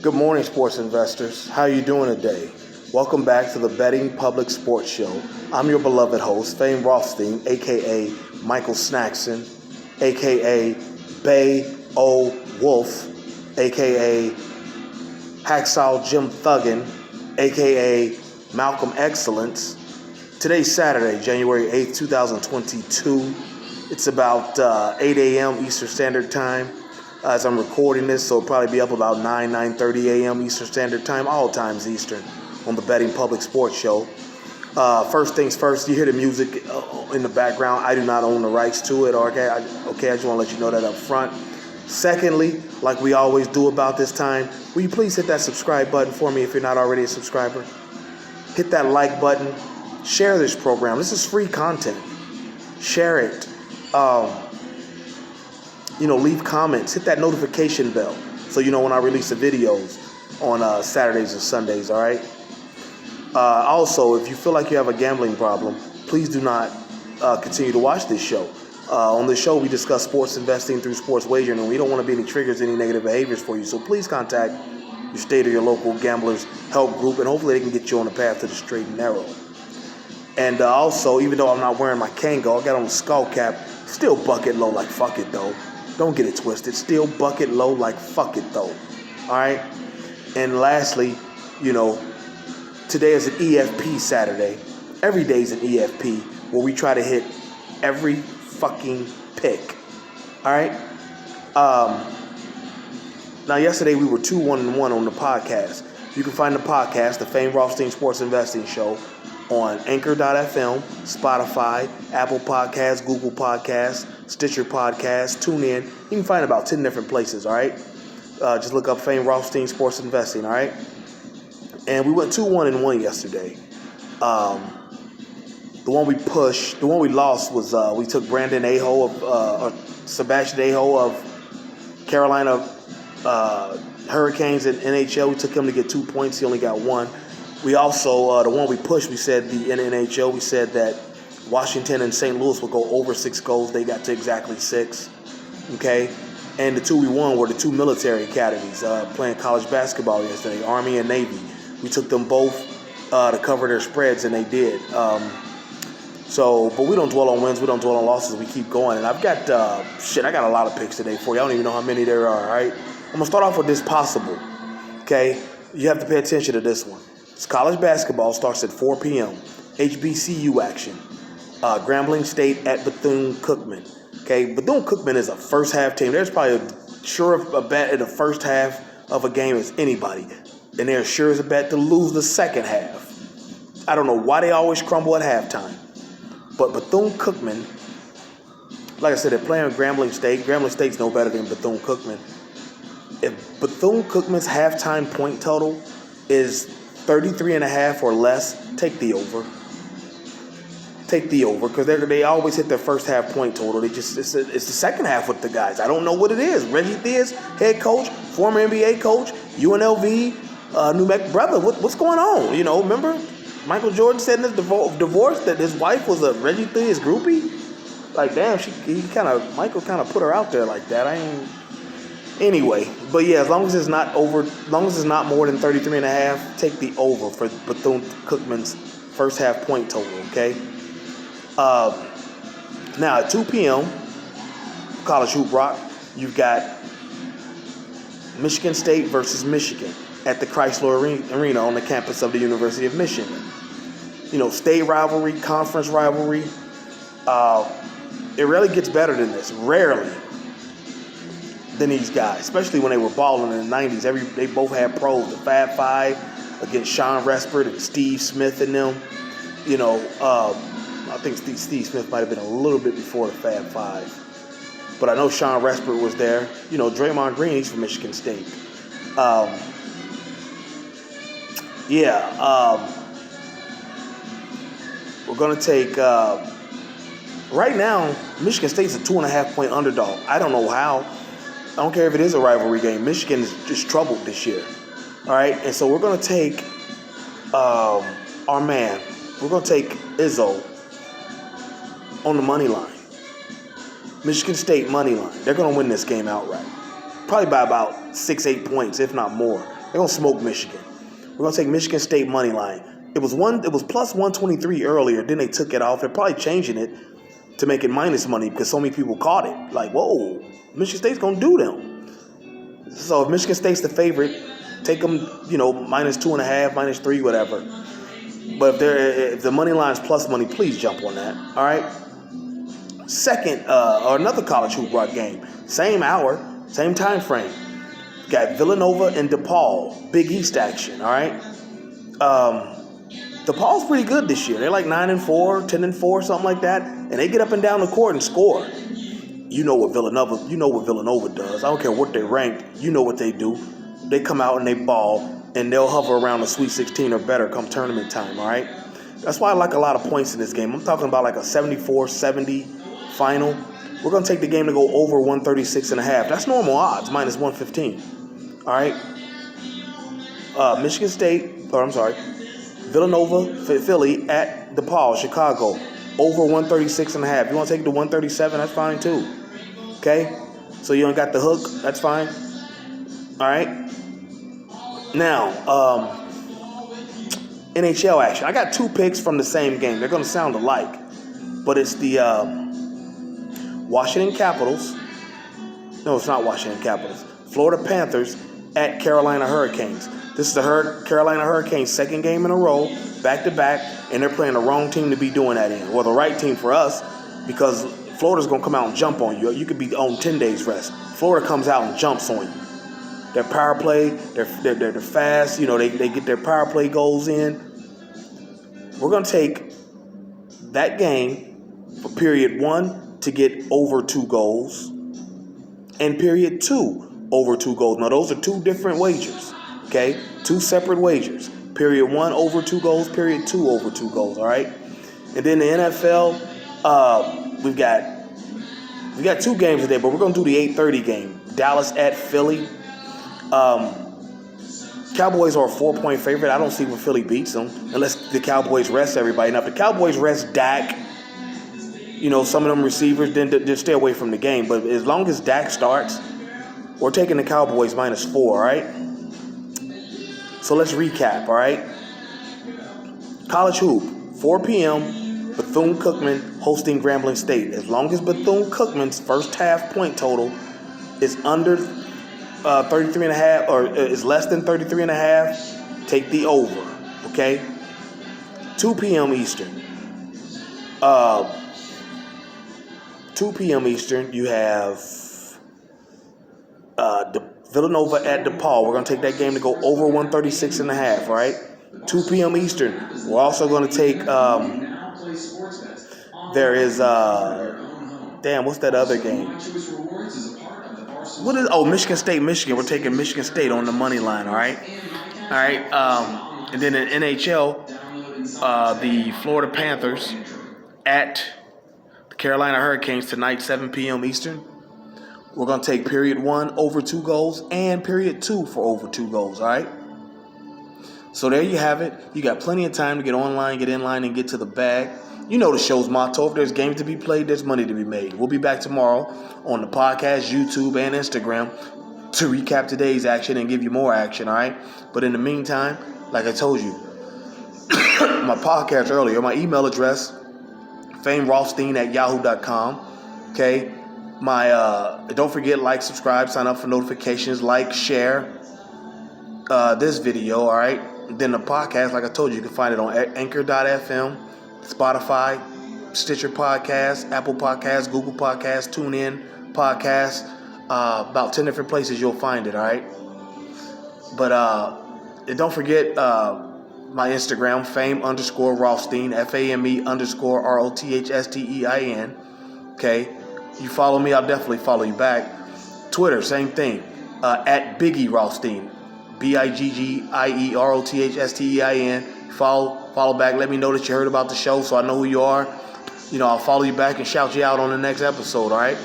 Good morning, sports investors. How are you doing today? Welcome back to the Betting Public Sports Show. I'm your beloved host, famed Rothstein, a.k.a. Michael Snackson, a.k.a. Bay O. Wolf, a.k.a. Hacksaw Jim Thuggin, a.k.a. Malcolm Excellence. Today's Saturday, January 8th, 2022. It's about 8 a.m. Eastern Standard Time. As I'm recording this, so it'll probably be up about 9:30 a.m. Eastern Standard Time, all times Eastern, on the Betting Public Sports Show. First things first, you hear the music in the background. I do not own the rights to it, okay? I just want to let you know that up front. Secondly, like we always do about this time, will you please hit that subscribe button for me if you're not already a subscriber? Hit that like button. Share this program. This is free content. Share it. Leave comments, hit that notification bell so you know when I release the videos on Saturdays and Sundays, all right? Also, if you feel like you have a gambling problem, please do not continue to watch this show. On this show, we discuss sports investing through sports wagering, and we don't want to be any triggers, any negative behaviors for you. So please contact your state or your local gamblers help group, and hopefully they can get you on the path to the straight and narrow. And also, even though I'm not wearing my Kango, I got on the skull cap, still bucket low like fuck it, though. Don't get it twisted. Still bucket low like fuck it, though. All right? And lastly, today is an EFP Saturday. Every day is an EFP where we try to hit every fucking pick. All right? Now, yesterday we were 2-1-1 on the podcast. You can find the podcast, the famed Rothstein Sports Investing Show, on Anchor.fm, Spotify, Apple Podcasts, Google Podcasts, Stitcher Podcasts, TuneIn. You can find about 10 different places, all right? Just look up famed Rothstein Sports Investing, all right? And we went 2-1-1 yesterday. The one we lost was we took Brandon Aho Sebastian Aho of Carolina Hurricanes in NHL. We took him to get 2 points. He only got one. We also, the one we pushed, we said in NHL, we said that Washington and St. Louis would go over 6 goals. They got to exactly 6, okay? And the two we won were the two military academies playing college basketball yesterday, Army and Navy. We took them both to cover their spreads, and they did. But we don't dwell on wins. We don't dwell on losses. We keep going. And I've got, I got a lot of picks today for you. I don't even know how many there are, all right? I'm going to start off with this possible, okay? You have to pay attention to this one. It's college basketball, starts at 4 p.m. HBCU action. Grambling State at Bethune-Cookman. Okay, Bethune-Cookman is a first-half team. There's probably a bet at the first half of a game as anybody. And they're sure as a bet to lose the second half. I don't know why they always crumble at halftime. But Bethune-Cookman, like I said, they're playing with Grambling State. Grambling State's no better than Bethune-Cookman. If Bethune-Cookman's halftime point total is 33.5 or less, take the over. Take the over, because they always hit their first half point total. It's the second half with the guys. I don't know what it is. Reggie Theus, head coach, former NBA coach, UNLV, New Mexico brother. What's going on? Remember Michael Jordan said in his divorce that his wife was a Reggie Theus groupie. Like, damn, Michael kind of put her out there like that. Anyway, but yeah, as long as it's not more than 33.5, take the over for Bethune-Cookman's first half point total, okay? Now at 2 p.m., college hoop rock, you've got Michigan State versus Michigan at the Chrysler Arena on the campus of the University of Michigan. State rivalry, conference rivalry. It rarely gets better than this. Rarely. Than these guys, especially when they were balling in the 90s. They both had pros, the Fab Five against Sean Respert and Steve Smith and them. I think Steve Smith might have been a little bit before the Fab Five. But I know Sean Respert was there. Draymond Green, he's from Michigan State. We're going to take, right now, Michigan State's a 2.5-point underdog. I don't know how. I don't care if it is a rivalry game. Michigan is just troubled this year. All right? And so we're going to take our man. We're going to take Izzo on the money line. Michigan State money line. They're going to win this game outright. Probably by about 6-8 points, if not more. They're going to smoke Michigan. We're going to take Michigan State money line. It was plus 123 earlier. Then they took it off. They're probably changing it to make it minus money because so many people caught it. Like, whoa, Michigan State's going to do them. So if Michigan State's the favorite, take them, minus 2.5, minus 3, whatever. But if the money line's plus money, please jump on that. All right. Second, or another college hoop rock game. Same hour, same time frame. Got Villanova and Depaul. Big East action. All right. DePaul's pretty good this year. They're like 9-4, 10-4, something like that, and they get up and down the court and score. You know what Villanova does. I don't care what they ranked. You know what they do. They come out and they ball, and they'll hover around the Sweet 16 or better come tournament time. All right. That's why I like a lot of points in this game. I'm talking about like a 74-70 final. We're gonna take the game to go over 136.5. That's normal odds, minus 115. All right. Villanova, Philly at DePaul, Chicago, over 136.5. You want to take it to 137? That's fine too. Okay? So you don't got the hook? That's fine. All right? Now, NHL action. I got 2 picks from the same game. They're going to sound alike. But it's the Washington Capitals. No, it's not Washington Capitals. Florida Panthers at Carolina Hurricanes. This is the Carolina Hurricanes' second game in a row, back-to-back, and they're playing the wrong team to be doing that in. Well, the right team for us, because Florida's going to come out and jump on you. You could be on 10 days rest. Florida comes out and jumps on you. Their power play, they're fast. They get their power play goals in. We're going to take that game for period 1 to get over 2 goals and period 2 over 2 goals. Now, those are 2 different wagers. Okay, 2 separate wagers. Period 1 over 2 goals. Period 2 over 2 goals. All right, and then the NFL, we got 2 games today, but we're gonna do the 8:30 game. Dallas at Philly. Cowboys are a 4-point favorite. I don't see when Philly beats them unless the Cowboys rest everybody. Now, if the Cowboys rest Dak, some of them receivers, then just stay away from the game. But as long as Dak starts, we're taking the Cowboys minus 4. All right. So let's recap, all right? College hoop, 4 p.m., Bethune-Cookman hosting Grambling State. As long as Bethune-Cookman's first half point total is under 33.5 or is less than 33.5, take the over, okay? 2 p.m. Eastern. 2 p.m. Eastern, you have Villanova at Depaul. We're going to take that game to go over 136.5, all right? 2 p.m. Eastern. We're also going to take, there is, what's that other game? Michigan State, Michigan. We're taking Michigan State on the money line, all right? All right, and then in NHL, the Florida Panthers at the Carolina Hurricanes tonight, 7 p.m. Eastern. We're going to take period 1 over 2 goals and period 2 for over 2 goals, all right? So there you have it. You got plenty of time to get online, get in line, and get to the bag. You know the show's motto. If there's games to be played, there's money to be made. We'll be back tomorrow on the podcast, YouTube, and Instagram to recap today's action and give you more action, all right? But in the meantime, like I told you, my podcast earlier, my email address, famerothstein@yahoo.com, okay? Don't forget, like, subscribe, sign up for notifications, like, share this video, all right? Then the podcast, like I told you, you can find it on Anchor.fm, Spotify, Stitcher Podcasts, Apple Podcasts, Google Podcasts, TuneIn Podcasts, about 10 different places you'll find it, all right? But and don't forget my Instagram, fame_Rothstein, FAME_ROTHSTEIN, okay? You follow me, I'll definitely follow you back. Twitter, same thing, at Biggie Rothstein, BIGGIEROTHSTEIN. Follow back. Let me know that you heard about the show so I know who you are. I'll follow you back and shout you out on the next episode, all right?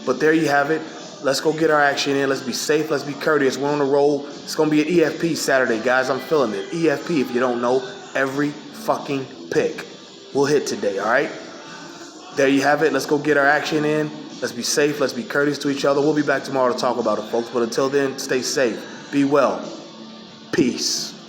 But there you have it. Let's go get our action in. Let's be safe. Let's be courteous. We're on the roll. It's going to be an EFP Saturday, guys. I'm feeling it. EFP, if you don't know, every fucking pick will hit today, all right? There you have it. Let's go get our action in. Let's be safe. Let's be courteous to each other. We'll be back tomorrow to talk about it, folks. But until then, stay safe. Be well. Peace.